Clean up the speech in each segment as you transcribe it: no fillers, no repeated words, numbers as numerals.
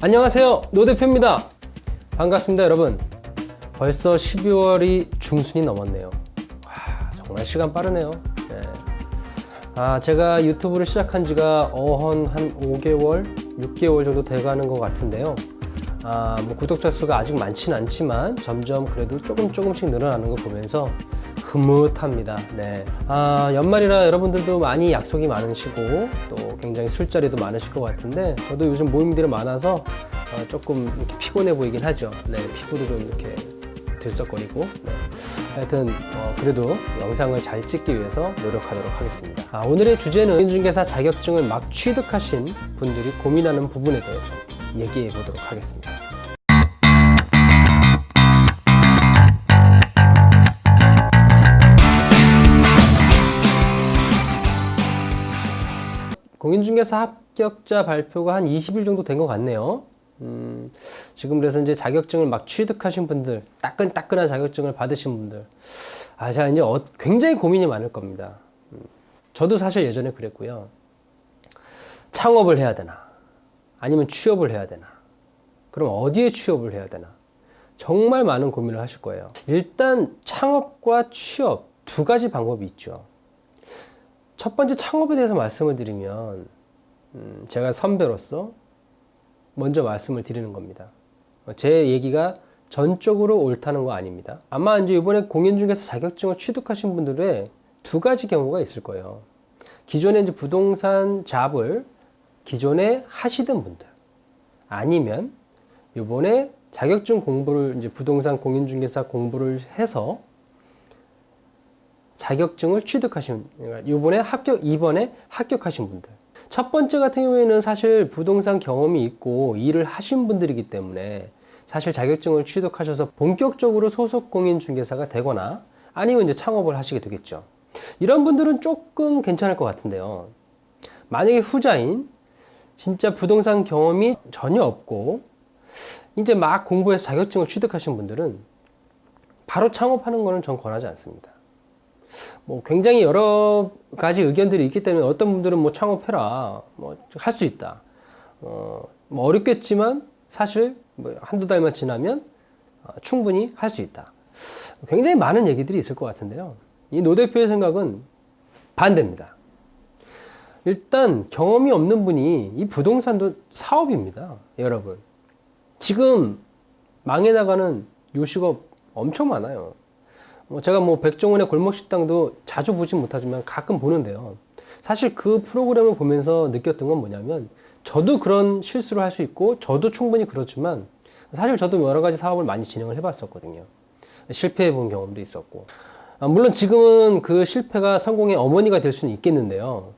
안녕하세요, 노 대표입니다. 반갑습니다, 여러분. 벌써 12월이 중순이 넘었네요. 정말 시간 빠르네요. 네. 제가 유튜브를 시작한 지가 한 5개월, 6개월 정도 돼가는 것 같은데요. 뭐 구독자 수가 아직 많지는 않지만 점점 그래도 조금씩 늘어나는 거 보면서 흐뭇합니다. 네. 연말이라 여러분들도 많이 약속이 많으시고 또 굉장히 술자리도 많으실 것 같은데 저도 요즘 모임들이 많아서 조금 이렇게 피곤해 보이긴 하죠. 네, 피부도 좀 이렇게 들썩거리고. 네. 하여튼 그래도 영상을 잘 찍기 위해서 노력하도록 하겠습니다. 오늘의 주제는 공인중개사 자격증을 막 취득하신 분들이 고민하는 부분에 대해서 얘기해 보도록 하겠습니다. 공인중개사 합격자 발표가 한 20일 정도 된 것 같네요. 지금 그래서 이제 자격증을 막 취득하신 분들, 따끈따끈한 자격증을 받으신 분들, 제가 이제 굉장히 고민이 많을 겁니다. 저도 사실 예전에 그랬고요. 창업을 해야 되나? 아니면 취업을 해야 되나? 그럼 어디에 취업을 해야 되나? 정말 많은 고민을 하실 거예요. 일단 창업과 취업 두 가지 방법이 있죠. 첫 번째 창업에 대해서 말씀을 드리면 제가 선배로서 먼저 말씀을 드리는 겁니다. 제 얘기가 전적으로 옳다는 거 아닙니다. 아마 이제 이번에 공인중개사 자격증을 취득하신 분들의 두 가지 경우가 있을 거예요. 기존에 이제 부동산 잡을 기존에 하시던 분들, 아니면 이번에 자격증 공부를 이제 부동산 공인중개사 공부를 해서 자격증을 취득하신, 이번에 합격하신 분들. 첫 번째 같은 경우에는 사실 부동산 경험이 있고 일을 하신 분들이기 때문에 사실 자격증을 취득하셔서 본격적으로 소속 공인중개사가 되거나 아니면 이제 창업을 하시게 되겠죠. 이런 분들은 조금 괜찮을 것 같은데요. 만약에 후자인 진짜 부동산 경험이 전혀 없고 이제 막 공부해서 자격증을 취득하신 분들은 바로 창업하는 거는 전 권하지 않습니다. 뭐 굉장히 여러 가지 의견들이 있기 때문에 어떤 분들은 뭐 창업해라, 뭐 할 수 있다. 뭐 어렵겠지만 사실 뭐 한두 달만 지나면 충분히 할 수 있다. 굉장히 많은 얘기들이 있을 것 같은데요. 이 노 대표의 생각은 반대입니다. 일단 경험이 없는 분이 이 부동산도 사업입니다, 여러분. 지금 망해 나가는 요식업 엄청 많아요. 제가 뭐 백종원의 골목식당도 자주 보진 못하지만 가끔 보는데요. 사실 그 프로그램을 보면서 느꼈던 건 뭐냐면 저도 그런 실수를 할 수 있고 저도 충분히 그렇지만 사실 저도 여러 가지 사업을 많이 진행을 해봤었거든요. 실패해 본 경험도 있었고. 물론 지금은 그 실패가 성공의 어머니가 될 수는 있겠는데요.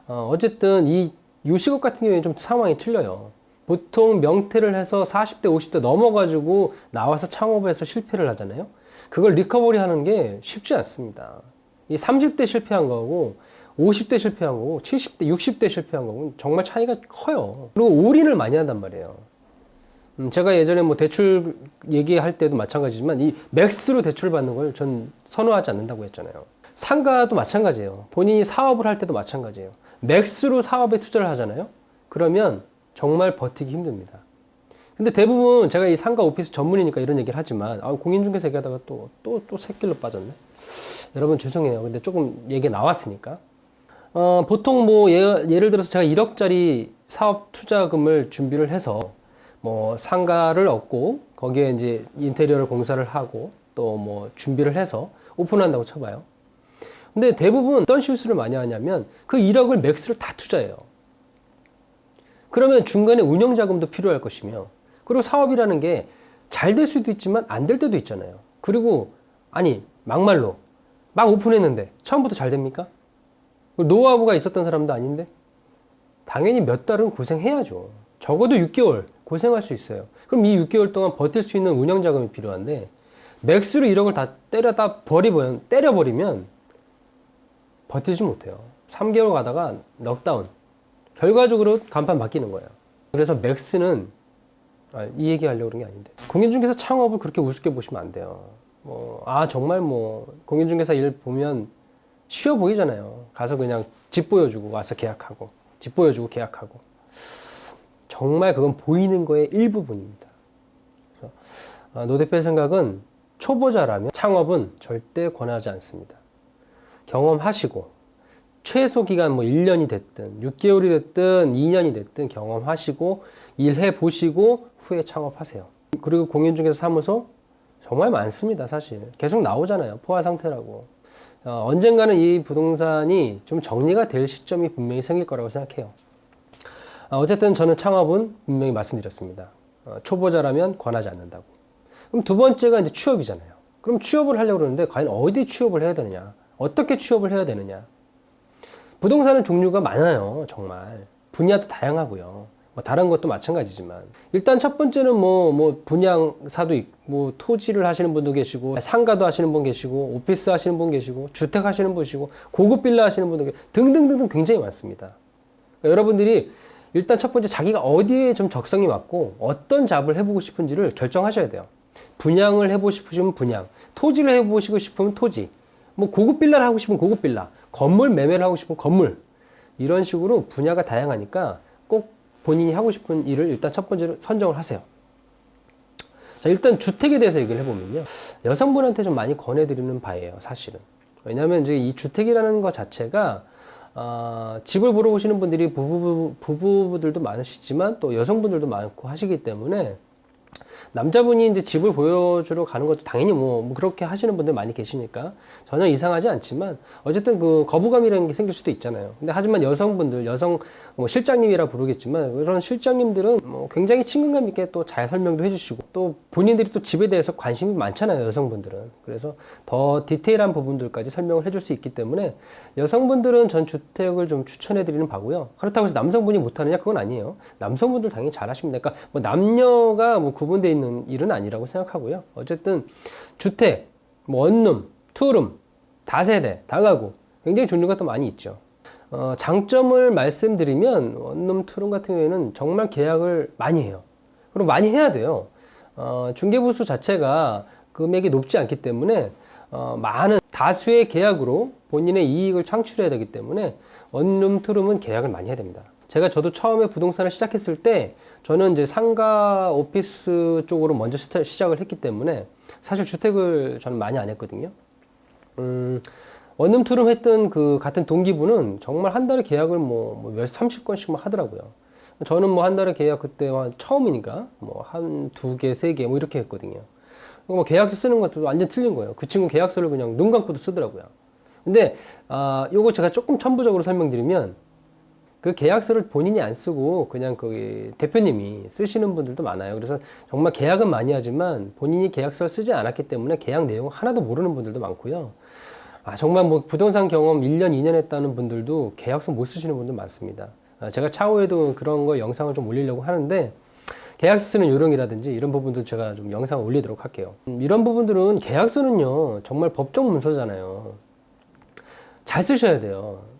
어쨌든 이 요식업 같은 경우에는 좀 상황이 틀려요. 보통 명퇴를 해서 40대, 50대 넘어가지고 나와서 창업해서 실패를 하잖아요. 그걸 리커버리 하는 게 쉽지 않습니다. 이 30대 실패한 거고 50대 실패한 거고 70대, 60대 실패한 거고 정말 차이가 커요. 그리고 올인을 많이 한단 말이에요. 제가 예전에 뭐 대출 얘기할 때도 마찬가지지만 이 맥스로 대출 받는 걸 전 선호하지 않는다고 했잖아요. 상가도 마찬가지예요. 본인이 사업을 할 때도 마찬가지예요. 맥스로 사업에 투자를 하잖아요. 그러면 정말 버티기 힘듭니다. 근데 대부분 제가 이 상가 오피스 전문이니까 이런 얘기를 하지만 공인중개사 얘기하다가 또 새길로 빠졌네. 여러분 죄송해요. 근데 조금 얘기 나왔으니까 보통 뭐 예를 들어서 제가 1억짜리 사업 투자금을 준비를 해서 뭐 상가를 얻고 거기에 이제 인테리어를 공사를 하고 또 뭐 준비를 해서 오픈한다고 쳐봐요. 근데 대부분 어떤 실수를 많이 하냐면 그 1억을 맥스를 다 투자해요. 그러면 중간에 운영자금도 필요할 것이며 그리고 사업이라는 게 잘 될 수도 있지만 안 될 때도 있잖아요. 그리고 막말로 막 오픈했는데 처음부터 잘 됩니까? 노하우가 있었던 사람도 아닌데 당연히 몇 달은 고생해야죠. 적어도 6개월 고생할 수 있어요. 그럼 이 6개월 동안 버틸 수 있는 운영자금이 필요한데 맥스로 1억을 다 때려버리면 버티지 못해요. 3개월 가다가 넉다운. 결과적으로 간판 바뀌는 거예요. 그래서 맥스는 이 얘기 하려고 그런 게 아닌데 공인중개사 창업을 그렇게 우습게 보시면 안 돼요. 정말 공인중개사 일 보면 쉬워 보이잖아요. 가서 그냥 집 보여주고 와서 계약하고 집 보여주고 계약하고 정말 그건 보이는 거의 일부분입니다. 그래서 노 대표의 생각은 초보자라면 창업은 절대 권하지 않습니다. 경험하시고 최소 기간 뭐 1년이 됐든 6개월이 됐든 2년이 됐든 경험하시고 일해 보시고 후에 창업하세요. 그리고 공인중개사 사무소 정말 많습니다. 사실 계속 나오잖아요. 포화 상태라고. 언젠가는 이 부동산이 좀 정리가 될 시점이 분명히 생길 거라고 생각해요. 어쨌든 저는 창업은 분명히 말씀드렸습니다. 초보자라면 권하지 않는다고. 그럼 두 번째가 이제 취업이잖아요. 그럼 취업을 하려고 그러는데 과연 어디 취업을 해야 되느냐? 어떻게 취업을 해야 되느냐? 부동산은 종류가 많아요. 정말. 분야도 다양하고요. 뭐 다른 것도 마찬가지지만. 일단 첫 번째는 뭐 분양사도 있고, 뭐 토지를 하시는 분도 계시고, 상가도 하시는 분 계시고, 오피스 하시는 분 계시고, 주택 하시는 분 계시고, 고급 빌라 하시는 분도 계시고, 등등등등 굉장히 많습니다. 그러니까 여러분들이 일단 첫 번째 자기가 어디에 좀 적성이 맞고 어떤 잡을 해보고 싶은지를 결정하셔야 돼요. 분양을 해보고 싶으시면 분양, 토지를 해보시고 싶으면 토지, 뭐 고급 빌라를 하고 싶으면 고급 빌라, 건물 매매를 하고 싶으면 건물, 이런 식으로 분야가 다양하니까 꼭 본인이 하고 싶은 일을 일단 첫 번째로 선정을 하세요. 자, 일단 주택에 대해서 얘기를 해보면요, 여성분한테 좀 많이 권해드리는 바예요. 사실은. 왜냐하면 이제 이 주택이라는 것 자체가 집을 보러 오시는 분들이 부부들도 많으시지만 또 여성분들도 많고 하시기 때문에 남자분이 이제 집을 보여주러 가는 것도 당연히 뭐 그렇게 하시는 분들 많이 계시니까 전혀 이상하지 않지만 어쨌든 그 거부감이라는 게 생길 수도 있잖아요. 근데 하지만 여성분들, 뭐 실장님이라 부르겠지만 그런 실장님들은 뭐 굉장히 친근감 있게 또 잘 설명도 해주시고 또 본인들이 또 집에 대해서 관심이 많잖아요. 여성분들은. 그래서 더 디테일한 부분들까지 설명을 해줄 수 있기 때문에 여성분들은 전 주택을 좀 추천해드리는 바고요. 그렇다고 해서 남성분이 못하느냐? 그건 아니에요. 남성분들 당연히 잘하십니다. 그러니까 뭐 남녀가 뭐 구분되어 있는 일은 아니라고 생각하고요. 어쨌든 주택, 뭐 원룸, 투룸, 다세대, 다가구 굉장히 종류가 또 많이 있죠. 장점을 말씀드리면 원룸, 투룸 같은 경우에는 정말 계약을 많이 해요. 그리고 많이 해야 돼요. 중개부수 자체가 금액이 높지 않기 때문에 많은 다수의 계약으로 본인의 이익을 창출해야 되기 때문에 원룸, 투룸은 계약을 많이 해야 됩니다. 저도 처음에 부동산을 시작했을 때 저는 이제 상가 오피스 쪽으로 먼저 시작을 했기 때문에 사실 주택을 저는 많이 안 했거든요. 원룸 투룸 했던 그 같은 동기부는 정말 한 달에 계약을 뭐 30건씩 막 하더라고요. 저는 뭐 한 달에 계약 그때 처음이니까 뭐 한 2개, 3개 뭐 이렇게 했거든요. 뭐 계약서 쓰는 것도 완전 틀린 거예요. 그 친구 계약서를 그냥 눈 감고도 쓰더라고요. 근데 요거 제가 조금 첨부적으로 설명드리면 그 계약서를 본인이 안 쓰고 그냥 그 대표님이 쓰시는 분들도 많아요. 그래서 정말 계약은 많이 하지만 본인이 계약서를 쓰지 않았기 때문에 계약 내용 하나도 모르는 분들도 많고요. 정말 뭐 부동산 경험 1년, 2년 했다는 분들도 계약서 못 쓰시는 분들 많습니다. 제가 차후에도 그런 거 영상을 좀 올리려고 하는데 계약서 쓰는 요령이라든지 이런 부분도 제가 좀 영상을 올리도록 할게요. 이런 부분들은 계약서는요 정말 법정 문서잖아요. 잘 쓰셔야 돼요.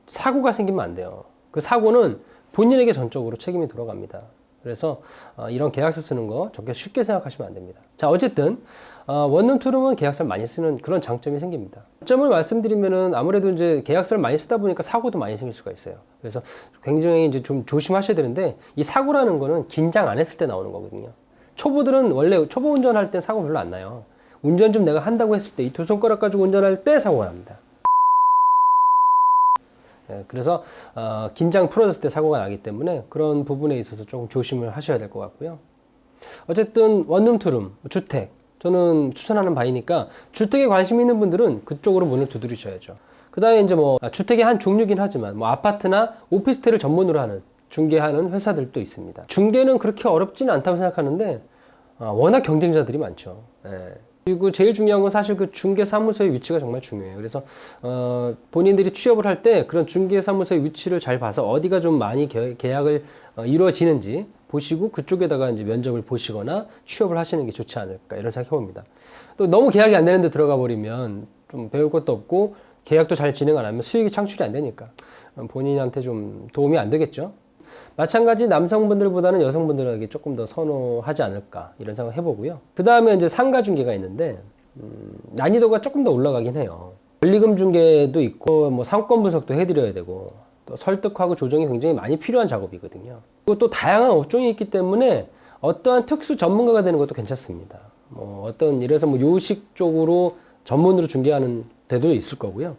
사고가 생기면 안 돼요. 그 사고는 본인에게 전적으로 책임이 돌아갑니다. 그래서 이런 계약서 쓰는 거 저렇게 쉽게 생각하시면 안 됩니다. 자, 어쨌든 원룸 투룸은 계약서를 많이 쓰는 그런 장점이 생깁니다. 장점을 말씀드리면은 아무래도 이제 계약서를 많이 쓰다 보니까 사고도 많이 생길 수가 있어요. 그래서 굉장히 이제 좀 조심하셔야 되는데 이 사고라는 거는 긴장 안 했을 때 나오는 거거든요. 초보들은 원래 초보 운전할 때 사고 별로 안 나요. 운전 좀 내가 한다고 했을 때 이 두 손가락 가지고 운전할 때 사고가 납니다. 그래서 긴장 풀어졌을 때 사고가 나기 때문에 그런 부분에 있어서 조금 조심을 하셔야 될 것 같고요. 어쨌든 원룸 투룸 주택 저는 추천하는 바이니까 주택에 관심 있는 분들은 그쪽으로 문을 두드리셔야죠. 그 다음에 이제 뭐 주택의 한 종류긴 하지만 뭐 아파트나 오피스텔을 전문으로 하는 중개하는 회사들도 있습니다. 중개는 그렇게 어렵지는 않다고 생각하는데 워낙 경쟁자들이 많죠. 그리고 제일 중요한 건 사실 그 중개사무소의 위치가 정말 중요해요. 그래서 본인들이 취업을 할 때 그런 중개사무소의 위치를 잘 봐서 어디가 좀 많이 계약을 이루어지는지 보시고 그쪽에다가 이제 면접을 보시거나 취업을 하시는 게 좋지 않을까 이런 생각해 봅니다. 또 너무 계약이 안 되는데 들어가 버리면 좀 배울 것도 없고 계약도 잘 진행 안 하면 수익이 창출이 안 되니까 본인한테 좀 도움이 안 되겠죠. 마찬가지 남성분들보다는 여성분들에게 조금 더 선호하지 않을까 이런 생각 해보고요. 그 다음에 이제 상가 중개가 있는데 난이도가 조금 더 올라가긴 해요. 권리금 중개도 있고 뭐 상권 분석도 해드려야 되고 또 설득하고 조정이 굉장히 많이 필요한 작업이거든요. 그리고 또 다양한 업종이 있기 때문에 어떠한 특수 전문가가 되는 것도 괜찮습니다. 어떤 이래서 요식 쪽으로 전문으로 중개하는 데도 있을 거고요.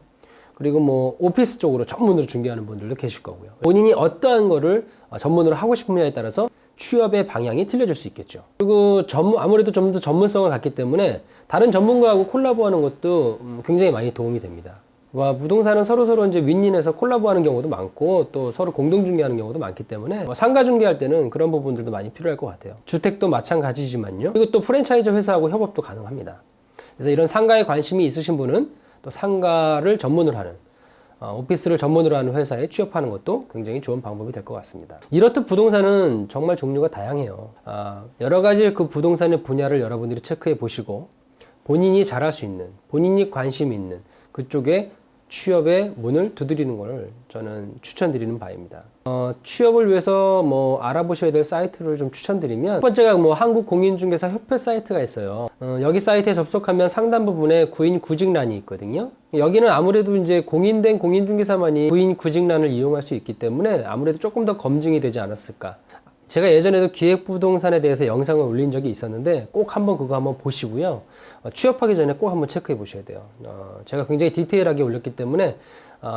그리고 오피스 쪽으로 전문으로 중개하는 분들도 계실 거고요. 본인이 어떠한 거를 전문으로 하고 싶느냐에 따라서 취업의 방향이 틀려질 수 있겠죠. 그리고 아무래도 좀 더 전문성을 갖기 때문에 다른 전문가하고 콜라보하는 것도 굉장히 많이 도움이 됩니다. 부동산은 서로 이제 윈윈해서 콜라보하는 경우도 많고 또 서로 공동 중개하는 경우도 많기 때문에 상가 중개할 때는 그런 부분들도 많이 필요할 것 같아요. 주택도 마찬가지지만요. 그리고 또 프랜차이즈 회사하고 협업도 가능합니다. 그래서 이런 상가에 관심이 있으신 분은 또 상가를 전문으로 하는 오피스를 전문으로 하는 회사에 취업하는 것도 굉장히 좋은 방법이 될 것 같습니다. 이렇듯 부동산은 정말 종류가 다양해요. 여러 가지 그 부동산의 분야를 여러분들이 체크해 보시고 본인이 잘할 수 있는, 본인이 관심 있는 그쪽에 취업의 문을 두드리는 것을 저는 추천드리는 바입니다. 취업을 위해서 알아보셔야 될 사이트를 좀 추천드리면 첫 번째가 한국공인중개사 협회 사이트가 있어요. 여기 사이트에 접속하면 상단 부분에 구인 구직란이 있거든요. 여기는 아무래도 이제 공인된 공인중개사만이 구인 구직란을 이용할 수 있기 때문에 아무래도 조금 더 검증이 되지 않았을까. 제가 예전에도 기획부동산에 대해서 영상을 올린 적이 있었는데 꼭 그거 한번 보시고요. 취업하기 전에 꼭 한번 체크해 보셔야 돼요. 제가 굉장히 디테일하게 올렸기 때문에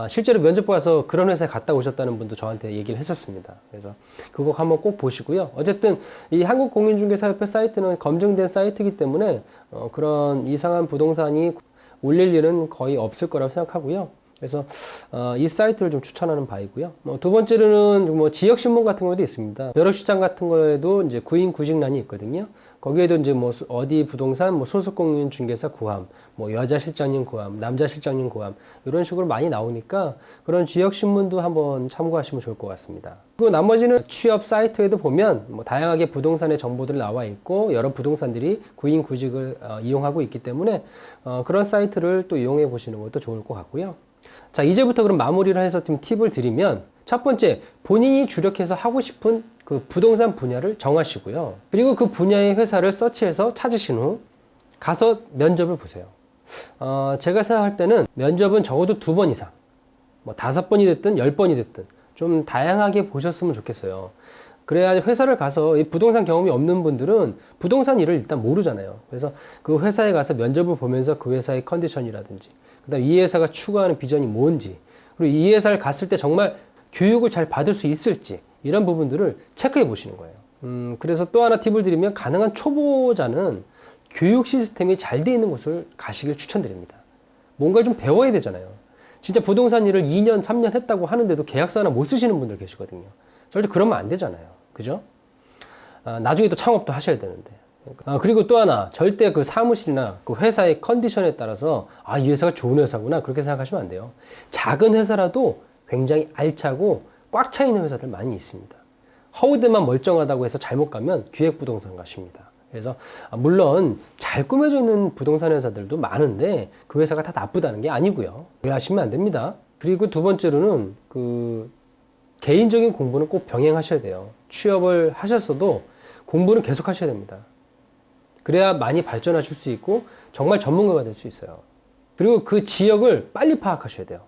실제로 면접 봐서 그런 회사에 갔다 오셨다는 분도 저한테 얘기를 했었습니다. 그래서 그거 한번 꼭 보시고요. 어쨌든 이 한국공인중개사협회 사이트는 검증된 사이트이기 때문에 그런 이상한 부동산이 올릴 일은 거의 없을 거라고 생각하고요. 그래서 이 사이트를 좀 추천하는 바이고요. 두 번째로는 지역신문 같은 것도 있습니다. 벼룩시장 같은 거에도 이제 구인 구직란이 있거든요. 거기에도 이제 어디 부동산 소속공인중개사 구함, 여자 실장님 구함, 남자 실장님 구함 이런 식으로 많이 나오니까 그런 지역신문도 한번 참고하시면 좋을 것 같습니다. 그리고 나머지는 취업 사이트에도 보면 다양하게 부동산의 정보들이 나와 있고 여러 부동산들이 구인 구직을 이용하고 있기 때문에 그런 사이트를 또 이용해 보시는 것도 좋을 것 같고요. 자, 이제부터 그럼 마무리를 해서 좀 팁을 드리면 첫 번째, 본인이 주력해서 하고 싶은 그 부동산 분야를 정하시고요. 그리고 그 분야의 회사를 서치해서 찾으신 후 가서 면접을 보세요. 제가 생각할 때는 면접은 적어도 2번 이상, 5번이 됐든 10번이 됐든 좀 다양하게 보셨으면 좋겠어요. 그래야 회사를 가서 이 부동산 경험이 없는 분들은 부동산 일을 일단 모르잖아요. 그래서 그 회사에 가서 면접을 보면서 그 회사의 컨디션이라든지 그다음 이 회사가 추구하는 비전이 뭔지 그리고 이 회사를 갔을 때 정말 교육을 잘 받을 수 있을지 이런 부분들을 체크해 보시는 거예요. 그래서 또 하나 팁을 드리면 가능한 초보자는 교육 시스템이 잘 돼 있는 곳을 가시길 추천드립니다. 뭔가를 좀 배워야 되잖아요. 진짜 부동산 일을 2년, 3년 했다고 하는데도 계약서 하나 못 쓰시는 분들 계시거든요. 절대 그러면 안 되잖아요. 그죠? 나중에 또 창업도 하셔야 되는데. 그리고 또 하나, 절대 그 사무실이나 그 회사의 컨디션에 따라서 이 회사가 좋은 회사구나 그렇게 생각하시면 안 돼요. 작은 회사라도 굉장히 알차고 꽉 차 있는 회사들 많이 있습니다. 허우대만 멀쩡하다고 해서 잘못 가면 기획부동산 가십니다. 그래서 물론 잘 꾸며져 있는 부동산 회사들도 많은데 그 회사가 다 나쁘다는 게 아니고요. 오해하시면 안 됩니다. 그리고 두 번째로는 그 개인적인 공부는 꼭 병행하셔야 돼요. 취업을 하셨어도 공부는 계속 하셔야 됩니다. 그래야 많이 발전하실 수 있고 정말 전문가가 될 수 있어요. 그리고 그 지역을 빨리 파악하셔야 돼요.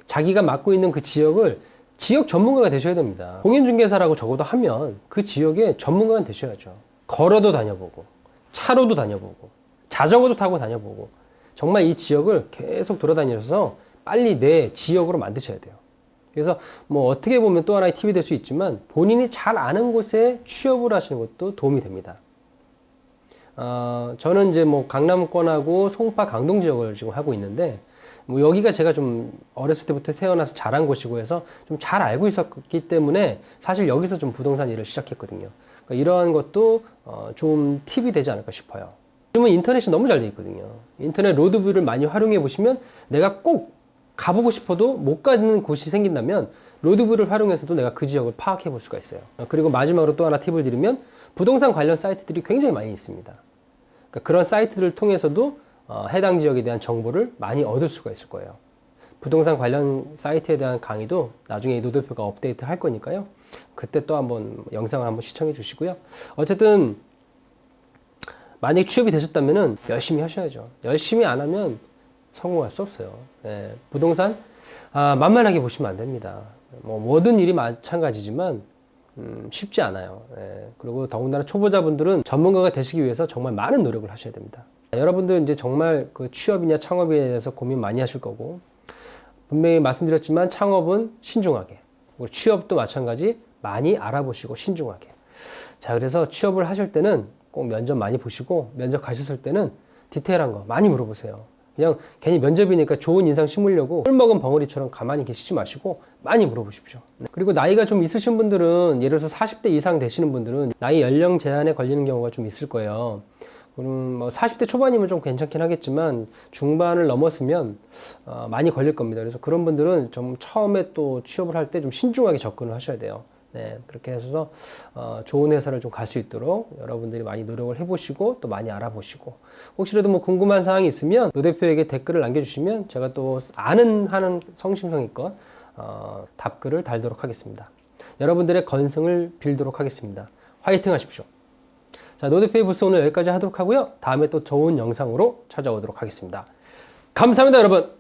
자기가 맡고 있는 그 지역을 지역 전문가가 되셔야 됩니다. 공인중개사라고 적어도 하면 그 지역의 전문가가 되셔야죠. 걸어도 다녀보고 차로도 다녀보고 자전거도 타고 다녀보고 정말 이 지역을 계속 돌아다니셔서 빨리 내 지역으로 만드셔야 돼요. 그래서 어떻게 보면 또 하나의 팁이 될 수 있지만 본인이 잘 아는 곳에 취업을 하시는 것도 도움이 됩니다. 저는 이제 강남권하고 송파 강동 지역을 지금 하고 있는데 여기가 제가 좀 어렸을 때부터 태어나서 자란 곳이고 해서 좀 잘 알고 있었기 때문에 사실 여기서 좀 부동산 일을 시작했거든요. 그러니까 이러한 것도 좀 팁이 되지 않을까 싶어요. 요즘은 인터넷이 너무 잘 돼 있거든요. 인터넷 로드뷰를 많이 활용해 보시면 내가 꼭 가보고 싶어도 못 가는 곳이 생긴다면 로드뷰를 활용해서도 내가 그 지역을 파악해 볼 수가 있어요. 그리고 마지막으로 또 하나 팁을 드리면 부동산 관련 사이트들이 굉장히 많이 있습니다. 그러니까 그런 사이트를 통해서도 해당 지역에 대한 정보를 많이 얻을 수가 있을 거예요. 부동산 관련 사이트에 대한 강의도 나중에 노드표가 업데이트 할 거니까요. 그때 또 한번 영상을 한번 시청해 주시고요. 어쨌든 만약에 취업이 되셨다면 열심히 하셔야죠. 열심히 안 하면 성공할 수 없어요. 부동산 만만하게 보시면 안 됩니다. 뭐 모든 일이 마찬가지지만 쉽지 않아요. 예. 그리고 더군다나 초보자분들은 전문가가 되시기 위해서 정말 많은 노력을 하셔야 됩니다. 여러분들 이제 정말 그 취업이냐 창업에 대해서 고민 많이 하실 거고, 분명히 말씀드렸지만 창업은 신중하게, 그리고 취업도 마찬가지 많이 알아보시고 신중하게. 자, 그래서 취업을 하실 때는 꼭 면접 많이 보시고, 면접 가셨을 때는 디테일한 거 많이 물어보세요. 그냥 괜히 면접이니까 좋은 인상 심으려고 꿀먹은 벙어리처럼 가만히 계시지 마시고 많이 물어보십시오. 그리고 나이가 좀 있으신 분들은, 예를 들어서 40대 이상 되시는 분들은 나이 연령 제한에 걸리는 경우가 좀 있을 거예요. 뭐 40대 초반이면 좀 괜찮긴 하겠지만 중반을 넘었으면 많이 걸릴 겁니다. 그래서 그런 분들은 좀 처음에 또 취업을 할 때 좀 신중하게 접근을 하셔야 돼요. 네, 그렇게 해서 좋은 회사를 좀 갈 수 있도록 여러분들이 많이 노력을 해보시고 또 많이 알아보시고, 혹시라도 뭐 궁금한 사항이 있으면 노 대표에게 댓글을 남겨주시면 제가 또 하는 성심성의껏 답글을 달도록 하겠습니다. 여러분들의 건승을 빌도록 하겠습니다. 화이팅 하십시오. 자, 노 대표의 부스 오늘 여기까지 하도록 하고요. 다음에 또 좋은 영상으로 찾아오도록 하겠습니다. 감사합니다, 여러분.